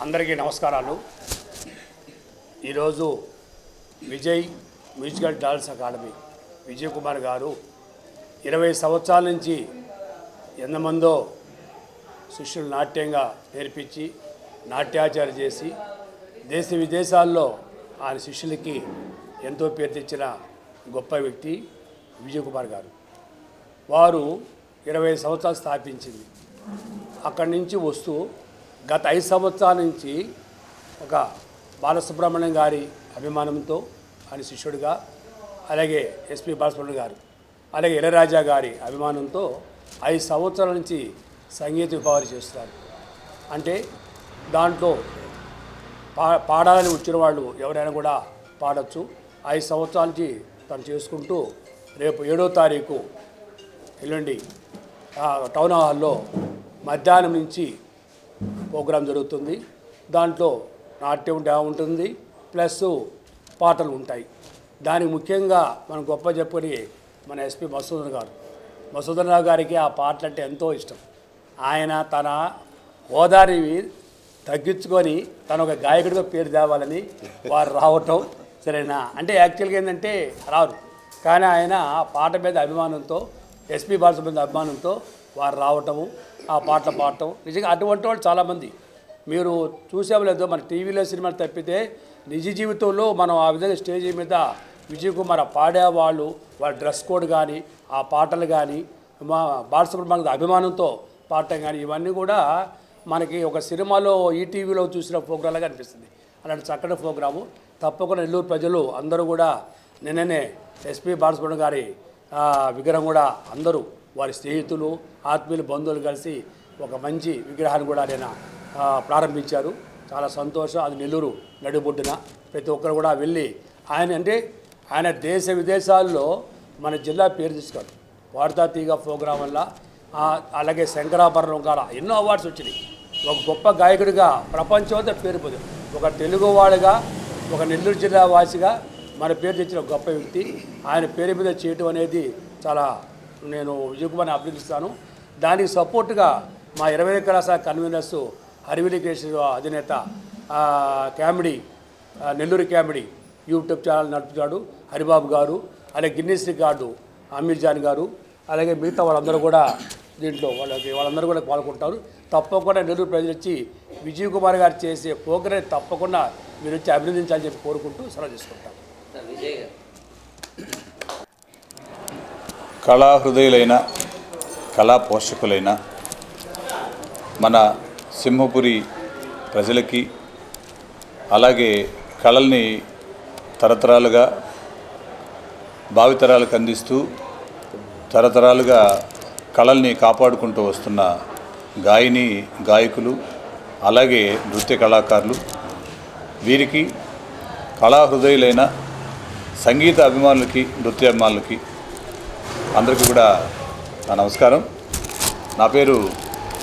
అందరికీ నమస్కారాలు. ఈరోజు Vijay musical dance academy Vijay Kumar గారు 20 సంవత్సరాల నుంచి ఎంతమందో శిష్యులు నాట్యంగా నేర్పించి నాట్యాచార్య చేసి దేశ విదేశాల్లో ఆయన శిష్యులకి ఎంతో పేరు తెచ్చిన గొప్ప వ్యక్తి విజయ్ కుమార్ గారు. వారు 20 సంవత్సరాలు స్థాపించింది. అక్కడి నుంచి వస్తూ గత 5 సంవత్సరాల నుంచి ఒక బాలసుబ్రహ్మణ్యం గారి అభిమానంతో ఆయన శిష్యుడిగా, అలాగే ఎస్పి బాలసుబ్రహ్మణ్యం గారు, అలాగే ఇళయరాజా గారి అభిమానంతో 5 సంవత్సరాల నుంచి సంగీత విభావన చేస్తున్నారు. అంటే దాంట్లో పాడాలని వచ్చిన వాళ్ళు ఎవరైనా కూడా పాడచ్చు. 5 సంవత్సరాల నుంచి తను చేసుకుంటూ రేపు 7వ తారీఖు ఎల్లుండి టౌన్ హాల్లో మధ్యాహ్నం నుంచి ప్రోగ్రాం జరుగుతుంది. దాంట్లో నాట్యం ఉంటుంది, ప్లస్ పాటలు ఉంటాయి. దానికి ముఖ్యంగా మనం గొప్ప చెప్పుకొని మన ఎస్పి మధుసూదన్ రావు గారికి ఆ పాటలు అంటే ఎంతో ఇష్టం. ఆయన తన హోదాని తగ్గించుకొని తను ఒక గాయకుడిగా పేరు తేవాలని వారు రావటం సరేనా. అంటే యాక్చువల్గా ఏంటంటే రారు, కానీ ఆయన పాట మీద అభిమానంతో, ఎస్పి బాలసుబ్రహ్మణ్యం అభిమానంతో వారు రావటము, ఆ పాటలు పాడటం. నిజంగా అటువంటి వాళ్ళు చాలామంది మీరు చూసేవలేదో, మన టీవీలో సినిమాలు తప్పితే నిజ జీవితంలో మనం ఆ విధంగా స్టేజ్ మీద విజయ్ కుమార్ పాడేవాళ్ళు, వాళ్ళ డ్రెస్ కోడ్ కానీ, ఆ పాటలు కానీ, మా బాలసుబ్రహ్మణ్యం అభిమానంతో పాడటం కానీ, ఇవన్నీ కూడా మనకి ఒక సినిమాలో ఈటీవీలో చూసిన ప్రోగ్రాంలాగా అనిపిస్తుంది. అలాంటి చక్కటి ప్రోగ్రాము. తప్పకుండా నెల్లూరు ప్రజలు అందరూ కూడా నిన్ననే ఎస్పి బాలసుబ్రహ్మణ్యం గారి విగ్రహం కూడా అందరూ వారి స్నేహితులు, ఆత్మీయులు, బంధువులు కలిసి ఒక మంచి విగ్రహాన్ని కూడా ఆయన ప్రారంభించారు. చాలా సంతోషం. అది నెల్లూరు నడిబొడ్డున ప్రతి ఒక్కరు కూడా వెళ్ళి ఆయన దేశ విదేశాల్లో మన జిల్లా పేరు తీసుకారు. వార్తా తీగ ప్రోగ్రాం వల్ల, అలాగే శంకరాభరణం కూడా ఎన్నో అవార్డ్స్ వచ్చినాయి. ఒక గొప్ప గాయకుడిగా ప్రపంచమంతా పేరు పొందారు. ఒక తెలుగువాడుగా, ఒక నెల్లూరు జిల్లా వాసిగా మన పేరు తెచ్చిన గొప్ప వ్యక్తి. ఆయన పేరు మీద చేయటం అనేది చాలా నేను విజయ్ కుమార్ని అభినందిస్తాను. దానికి సపోర్టుగా మా 20 కళాశాల కన్వీనర్స్ హరివిలికేశ్వర అధినేత comedy, Nellore comedy YouTube channel నడుపుతాడు హరిబాబు గారు, అలాగే గిన్నీస్ రికార్డు అమీర్ జాన్ గారు, అలాగే మిగతా వాళ్ళందరూ కూడా దీంట్లో వాళ్ళందరూ కూడా పాల్గొంటారు. తప్పకుండా నెల్లూరు ప్రజలు వచ్చి విజయ్ కుమార్ గారు చేసే ప్రోగ్రాం తప్పకుండా మీరు వచ్చి అభినందించాలని చెప్పి కోరుకుంటూ సెలవు తీసుకుంటాం. కళా హృదయులైన, కళా పోషకులైన మన సింహపురి ప్రజలకి, అలాగే కళల్ని తరతరాలుగా భావితరాలకు అందిస్తూ తరతరాలుగా కళల్ని కాపాడుకుంటూ వస్తున్న గాయని, గాయకులు, అలాగే నృత్య కళాకారులు, వీరికి కళా హృదయులైన సంగీత అభిమానులకి, నృత్య అభిమానులకి అందరికీ కూడా నా నమస్కారం. నా పేరు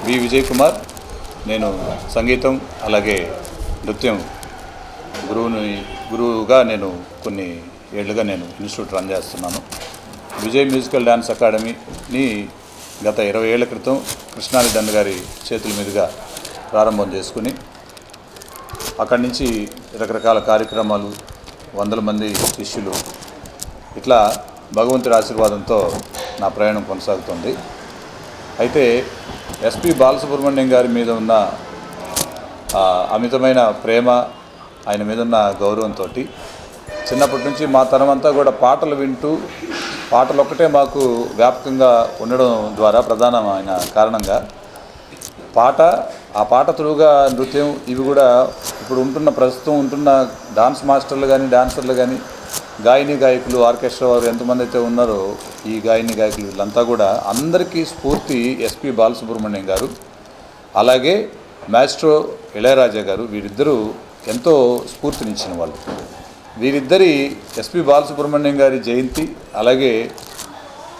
వి విజయ్ కుమార్. నేను సంగీతం అలాగే నృత్యం గురువుగా నేను కొన్ని ఏళ్ళుగా నేను ఇన్స్టిట్యూట్ రన్ చేస్తున్నాను. విజయ్ మ్యూజికల్ డ్యాన్స్ అకాడమీని గత 20 ఏళ్ల క్రితం కృష్ణారెడ్డి అన్న గారి చేతుల మీదుగా ప్రారంభం చేసుకుని అక్కడి నుంచి రకరకాల కార్యక్రమాలు, 100 మంది శిష్యులు, ఇట్లా భగవంతుడి ఆశీర్వాదంతో నా ప్రయాణం కొనసాగుతుంది. అయితే ఎస్పి బాలసుబ్రహ్మణ్యం గారి మీద ఉన్న అమితమైన ప్రేమ, ఆయన మీద ఉన్న గౌరవంతో చిన్నప్పటి నుంచి మా తరమంతా కూడా పాటలు వింటూ, పాటలు ఒక్కటే మాకు వ్యాపకంగా ఉండడం ద్వారా ప్రధానమైన కారణంగా ఆ పాట త్రూగా నృత్యం, ఇవి కూడా ఇప్పుడు ప్రస్తుతం ఉంటున్న డాన్స్ మాస్టర్లు కానీ, డాన్సర్లు కానీ, గాయని గాయకులు, ఆర్కెస్ట్రా వారు ఎంతమంది అయితే ఉన్నారో, ఈ గాయని గాయకులు వీళ్ళంతా కూడా అందరికీ స్ఫూర్తి ఎస్పి బాలసుబ్రహ్మణ్యం గారు, అలాగే మాస్ట్రో ఇళయరాజా గారు. వీరిద్దరూ ఎంతో స్ఫూర్తినిచ్చిన వాళ్ళు. వీరిద్దరి ఎస్పి బాలసుబ్రహ్మణ్యం గారి జయంతి, అలాగే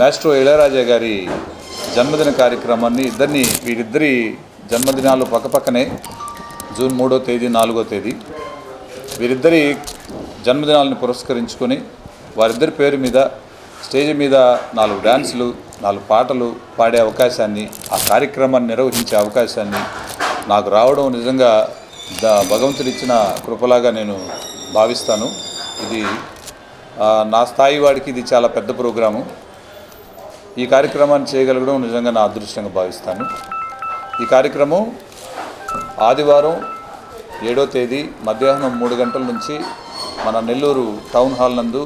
మాస్ట్రో ఇళయరాజా గారి జన్మదిన కార్యక్రమాన్ని వీరిద్దరి జన్మదినాలు పక్కపక్కనే జూన్ 3వ తేదీ, 4వ తేదీ వీరిద్దరి జన్మదినాలను పురస్కరించుకొని వారిద్దరి పేరు మీద స్టేజ్ మీద 4 డ్యాన్సులు, 4 పాటలు పాడే అవకాశాన్ని, ఆ కార్యక్రమాన్ని నిర్వహించే అవకాశాన్ని నాకు రావడం నిజంగా భగవంతుడు ఇచ్చిన కృపలాగా నేను భావిస్తాను. ఇది నా స్థాయి వాడికి ఇది చాలా పెద్ద ప్రోగ్రాము. ఈ కార్యక్రమాన్ని చేయగలగడం నిజంగా నా అదృష్టంగా భావిస్తాను. ఈ కార్యక్రమం ఆదివారం 7వ తేదీ మధ్యాహ్నం 3 గంటల నుంచి మన నెల్లూరు టౌన్ హాల్ నందు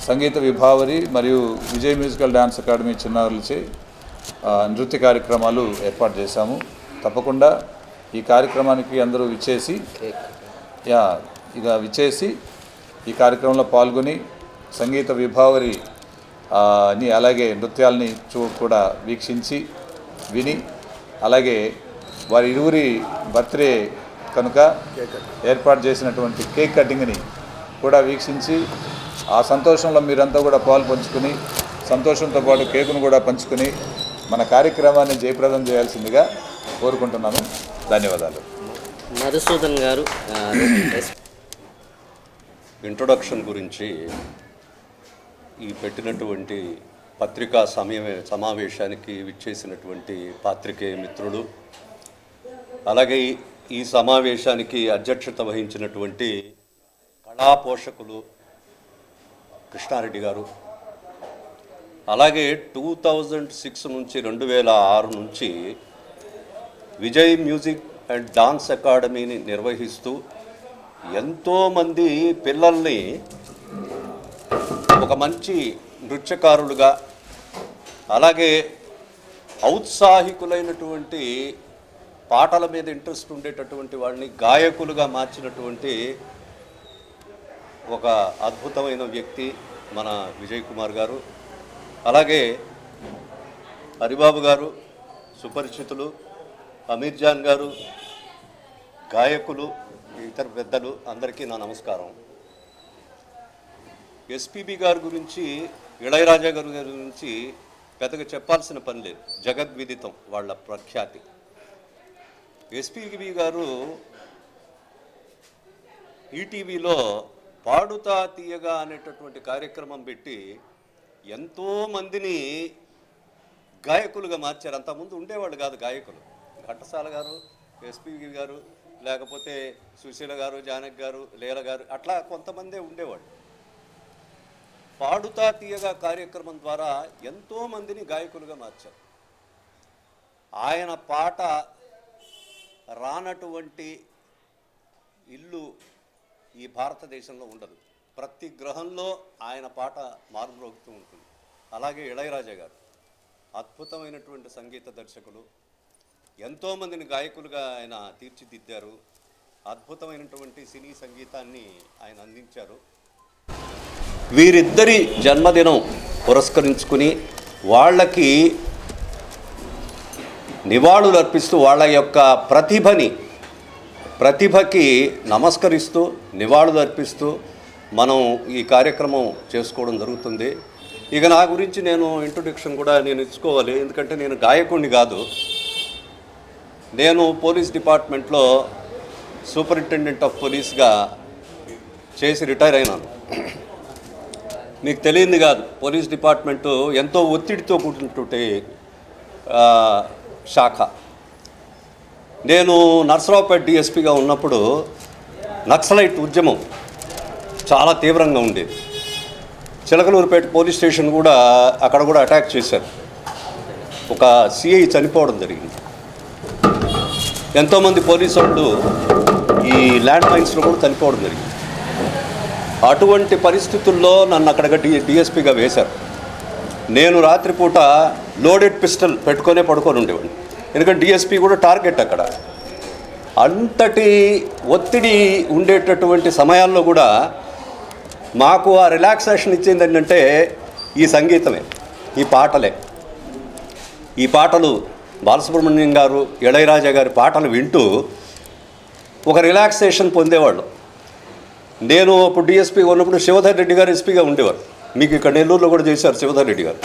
సంగీత విభావరి మరియు విజయ్ మ్యూజికల్ డ్యాన్స్ అకాడమీ చిన్నారులచే నృత్య కార్యక్రమాలు ఏర్పాటు చేశాము. తప్పకుండా ఈ కార్యక్రమానికి అందరూ విచ్చేసి ఈ కార్యక్రమంలో పాల్గొని సంగీత విభావరి ని అలాగే నృత్యాలని కూడా వీక్షించి విని, అలాగే వారి ఇరువురి బర్త్డే కనుక ఏర్పాటు చేసినటువంటి కేక్ కటింగ్ని కూడా వీక్షించి ఆ సంతోషంలో మీరంతా కూడా పాలు పంచుకుని, సంతోషంతో పాటు కేకును కూడా పంచుకుని మన కార్యక్రమాన్ని జయప్రదం చేయాల్సిందిగా కోరుకుంటున్నాను. ధన్యవాదాలు. మధుసూదన్ గారు ఇంట్రొడక్షన్ గురించి ఈ పెట్టినటువంటి పత్రికా సమావేశానికి విచ్చేసినటువంటి పాత్రికేయ మిత్రులు, అలాగే ఈ సమావేశానికి అధ్యక్షత వహించినటువంటి కళా పోషకులు కృష్ణారెడ్డి గారు, అలాగే 2006 నుంచి 2006 నుంచి విజయ్ మ్యూజిక్ అండ్ డాన్స్ అకాడమీని నిర్వహిస్తూ ఎంతోమంది పిల్లల్ని ఒక మంచి నృత్యకారులుగా, అలాగే ఔత్సాహికులైనటువంటి పాటల మీద ఇంట్రెస్ట్ ఉండేటటువంటి వాళ్ళని గాయకులుగా మార్చినటువంటి ఒక అద్భుతమైన వ్యక్తి మన విజయ్ కుమార్ గారు. అలాగే హరిబాబు గారు సుపరిచితులు, అమీర్ జాన్ గారు గాయకులు, ఇతర పెద్దలు, అందరికీ నా నమస్కారం. ఎస్పీబీ గారి గురించి, ఇళయరాజా గారి గురించి పెద్దగా చెప్పాల్సిన పని లేదు, జగద్విదితం వాళ్ళ ప్రఖ్యాతి. ఎస్పీబీ గారు ఈటీవీలో పాడుతా తీయగా అనేటటువంటి కార్యక్రమం పెట్టి ఎంతోమందిని గాయకులుగా మార్చారు. అంతకుముందు ఉండేవాళ్ళు కాదు గాయకులు. ఘంటసాల గారు, ఎస్పీబీ గారు, లేకపోతే సుశీల గారు, జానకి గారు, లీల గారు, అట్లా కొంతమందే ఉండేవాళ్ళు. పాడుతా తీయగా కార్యక్రమం ద్వారా ఎంతోమందిని గాయకులుగా మార్చారు. ఆయన పాట రానటువంటి ఇల్లు ఈ భారతదేశంలో ఉండదు. ప్రతి గ్రహంలో ఆయన పాట మారుమ్రోగుతూ ఉంటుంది. అలాగే ఇళయరాజా గారు అద్భుతమైనటువంటి సంగీత దర్శకులు, ఎంతోమందిని గాయకులుగా ఆయన తీర్చిదిద్దారు. అద్భుతమైనటువంటి సినీ సంగీతాన్ని ఆయన అందించారు. వీరిద్దరి జన్మదినం పురస్కరించుకుని వాళ్ళకి నివాళులు అర్పిస్తూ, వాళ్ళ యొక్క ప్రతిభకి నమస్కరిస్తూ, నివాళులు అర్పిస్తూ మనం ఈ కార్యక్రమం చేసుకోవడం జరుగుతుంది. ఇక నా గురించి నేను ఇంట్రొడక్షన్ కూడా నేను ఇచ్చుకోవాలి, ఎందుకంటే నేను గాయకుడిని కాదు. నేను పోలీస్ డిపార్ట్మెంట్లో సూపరింటెండెంట్ ఆఫ్ పోలీస్గా చేసి రిటైర్ అయినాను. మీకు తెలియంది కాదు, పోలీస్ డిపార్ట్మెంటు ఎంతో ఒత్తిడితో కూడినటువంటి శాఖ. నేను నర్సరావుపేట డిఎస్పీగా ఉన్నప్పుడు నక్సలైట్ ఉద్యమం చాలా తీవ్రంగా ఉండేది. చిలకలూరుపేట పోలీస్ స్టేషన్ కూడా, అక్కడ కూడా అటాక్ చేశారు. ఒక సిఐ చనిపోవడం జరిగింది. ఎంతోమంది పోలీసు వాళ్ళు ఈ ల్యాండ్ మైన్స్లో కూడా చనిపోవడం జరిగింది. అటువంటి పరిస్థితుల్లో నన్ను అక్కడ డిఎస్పీగా వేశారు. నేను రాత్రిపూట లోడెడ్ పిస్టల్ పెట్టుకొనే పడుకొని ఉండేవాడిని, ఎందుకంటే డిఎస్పీ కూడా టార్గెట్ అక్కడ. అంతటి ఒత్తిడి ఉండేటటువంటి సమయాల్లో కూడా మాకు ఆ రిలాక్సేషన్ ఇచ్చింది ఏంటంటే ఈ సంగీతమే, ఈ పాటలే. ఈ పాటలు బాలసుబ్రహ్మణ్యం గారు, ఇళయరాజా గారి పాటలు వింటూ ఒక రిలాక్సేషన్ పొందేవాళ్ళు. నేను అప్పుడు డిఎస్పీగా ఉన్నప్పుడు శివధర్ రెడ్డి గారు ఎస్పీగా ఉండేవారు. మీకు ఇక్కడ నెల్లూరులో కూడా చేశారు శివధర్ రెడ్డి గారు.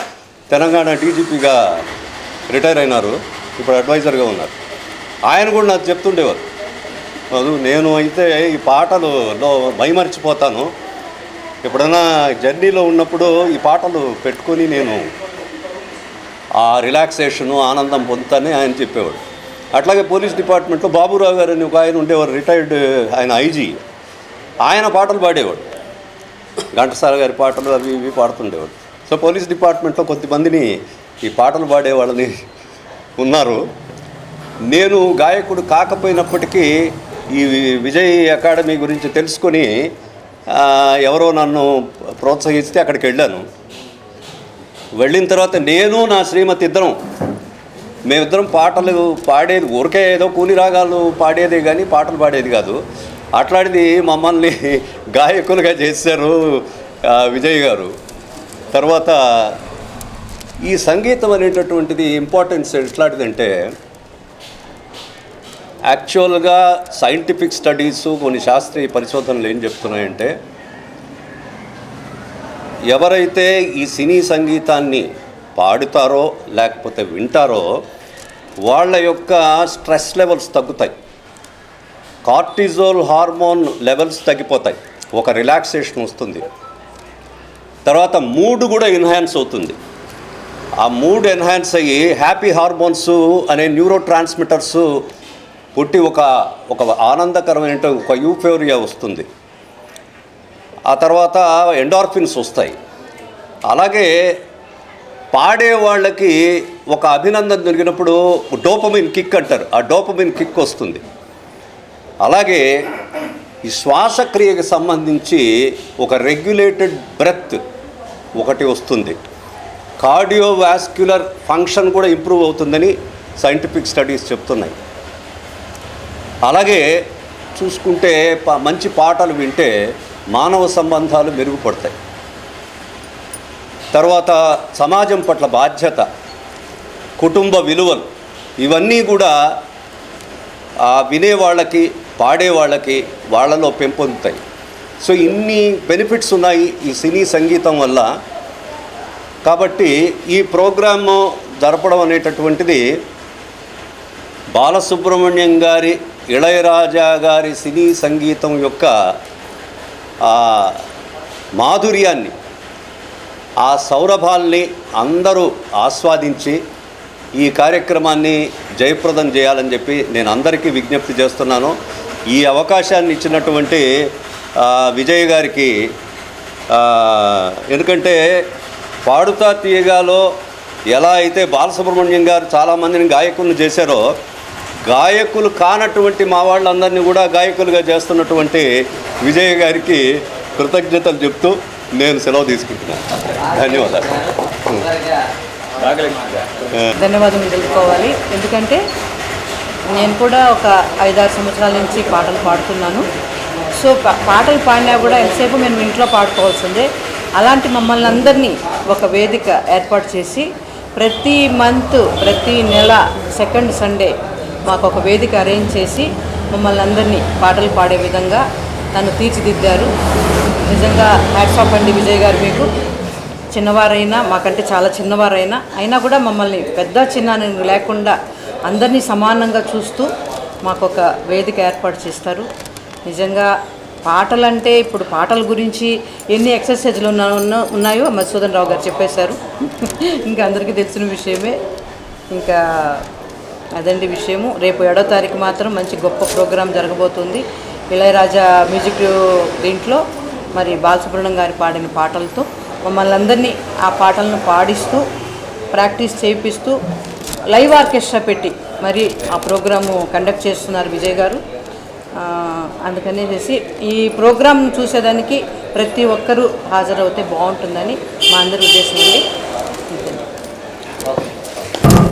తెలంగాణ డీజీపీగా రిటైర్ అయినారు, ఇప్పుడు అడ్వైజర్గా ఉన్నారు. ఆయన కూడా నాకు చెప్తుండేవారు, నేను అయితే ఈ పాటలులో మైమర్చిపోతాను, ఎప్పుడైనా జర్నీలో ఉన్నప్పుడు ఈ పాటలు పెట్టుకొని నేను ఆ రిలాక్సేషను, ఆనందం పొందుతానని ఆయన చెప్పేవాడు. అట్లాగే పోలీస్ డిపార్ట్మెంట్లో బాబురావు గారు అని ఒక ఆయన ఉండేవారు, రిటైర్డ్, ఆయన ఐజీ. ఆయన పాటలు పాడేవాడు, ఘంటసాల గారి పాటలు అవి ఇవి పాడుతుండేవాడు. సో పోలీస్ డిపార్ట్మెంట్లో కొంతమందిని ఈ పాటలు పాడేవాళ్ళని ఉన్నారు. నేను గాయకుడు కాకపోయినప్పటికీ ఈ విజయ్ అకాడమీ గురించి తెలుసుకొని ఎవరో నన్ను ప్రోత్సహిస్తే అక్కడికి వెళ్ళాను. వెళ్ళిన తర్వాత నేను నా శ్రీమతి మేమిద్దరం పాటలు పాడేది, ఊరికే ఏదో కూలి రాగాలు పాడేది కానీ పాటలు పాడేది కాదు. అట్లాంటిది మమ్మల్ని గాయకులుగా చేశారు విజయ్ గారు. తర్వాత ఈ సంగీతం అనేటటువంటిది ఇంపార్టెన్స్ ఎట్లాంటిదంటే, యాక్చువల్గా సైంటిఫిక్ స్టడీస్, కొన్ని శాస్త్రీయ పరిశోధనలు ఏం చెప్తున్నాయంటే, ఎవరైతే ఈ సినీ సంగీతాన్ని పాడుతారో లేకపోతే వింటారో వాళ్ళ యొక్క స్ట్రెస్ లెవెల్స్ తగ్గుతాయి, కార్టిజోల్ హార్మోన్ లెవెల్స్ తగ్గిపోతాయి, ఒక రిలాక్సేషన్ వస్తుంది. తర్వాత మూడ్ కూడా ఎన్హాన్స్ అవుతుంది. ఆ మూడ్ ఎన్హాన్స్ అయ్యి హ్యాపీ హార్మోన్స్ అనే న్యూరో ట్రాన్స్మిటర్స్ పుట్టి ఒక ఆనందకరమైన ఒక యూఫోరియా వస్తుంది. ఆ తర్వాత ఎండార్ఫిన్స్ వస్తాయి. అలాగే పాడే వాళ్ళకి ఒక అభినందన దొరికినప్పుడు డోపమిన్ కిక్ అంటారు, ఆ డోపమిన్ కిక్ వస్తుంది. అలాగే ఈ శ్వాసక్రియకి సంబంధించి ఒక రెగ్యులేటెడ్ బ్రెత్ ఒకటి వస్తుంది. కార్డియోవాస్క్యులర్ ఫంక్షన్ కూడా ఇంప్రూవ్ అవుతుందని సైంటిఫిక్ స్టడీస్ చెప్తున్నాయి. అలాగే చూసుకుంటే మంచి పాటలు వింటే మానవ సంబంధాలు మెరుగుపడతాయి. తర్వాత సమాజం పట్ల బాధ్యత, కుటుంబ విలువలు, ఇవన్నీ కూడా వినేవాళ్ళకి పాడేవాళ్ళకి వాళ్ళలో పెంపొందుతాయి. సో ఇన్ని బెనిఫిట్స్ ఉన్నాయి ఈ సినీ సంగీతం వల్ల. కాబట్టి ఈ ప్రోగ్రాము జరపడం అనేటటువంటిది బాలసుబ్రహ్మణ్యం గారి, ఇళయరాజా గారి సినీ సంగీతం యొక్క మాధుర్యాన్ని, ఆ సౌరభాల్ని అందరూ ఆస్వాదించి ఈ కార్యక్రమాన్ని జయప్రదం చేయాలని చెప్పి నేను అందరికీ విజ్ఞప్తి చేస్తున్నాను. ఈ అవకాశాన్ని ఇచ్చినటువంటి విజయ్ గారికి, ఎందుకంటే పాడుతా తీయగాలో ఎలా అయితే బాలసుబ్రహ్మణ్యం గారు చాలామందిని గాయకులను చేశారో, గాయకులు కానటువంటి మా వాళ్ళందరినీ కూడా గాయకులుగా చేస్తున్నటువంటి విజయ్ గారికి కృతజ్ఞతలు చెప్తూ నేను సెలవు తీసుకుంటున్నాను. ధన్యవాదాలు. ధన్యవాదాలు తెలుపుకోవాలి. ఎందుకంటే నేను కూడా ఒక 5-6 సంవత్సరాల నుంచి పాటలు పాడుతున్నాను. సో పాటలు పాడినా కూడా ఎంతసేపు మేము ఇంట్లో పాడుకోవాల్సిందే. అలాంటి మమ్మల్ని అందరినీ ఒక వేదిక ఏర్పాటు చేసి ప్రతి మంత్, ప్రతి నెల సెకండ్ సండే మాకు ఒక వేదిక అరేంజ్ చేసి మమ్మల్ని అందరినీ పాటలు పాడే విధంగా నన్ను తీర్చిదిద్దారు. నిజంగా హ్యాట్స్ ఆఫ్ అండి విజయ్ గారు. మీకు చిన్నవారైనా, మాకంటే చాలా చిన్నవారైనా అయినా కూడా మమ్మల్ని పెద్ద చిన్న లేకుండా అందరినీ సమానంగా చూస్తూ మాకు ఒక వేదిక ఏర్పాటు చేస్తారు. నిజంగా పాటలంటే ఇప్పుడు పాటల గురించి ఎన్ని ఎక్సర్సైజ్లు ఉన్నాయో మధుసూదన్ రావు గారు చెప్పేశారు. ఇంకా అందరికీ తెలిసిన విషయమే. ఇంకా అదండి విషయము. రేపు 7వ తారీఖు మాత్రం మంచి గొప్ప ప్రోగ్రాం జరగబోతుంది. ఇళయరాజా మ్యూజిక్ దీంట్లో మరి బాలసుబ్రహ్మణ్యం గారి పాడిన పాటలతో మమ్మల్ని అందరినీ ఆ పాటలను పాడిస్తూ ప్రాక్టీస్ చేయిస్తూ లైవ్ ఆర్కెస్ట్రా పెట్టి మరి ఆ ప్రోగ్రాము కండక్ట్ చేస్తున్నారు విజయ్ గారు. అందుకనేసి ఈ ప్రోగ్రాం చూసేదానికి ప్రతి ఒక్కరూ హాజరవుతే బాగుంటుందని మా అందరి ఉద్దేశం అండి.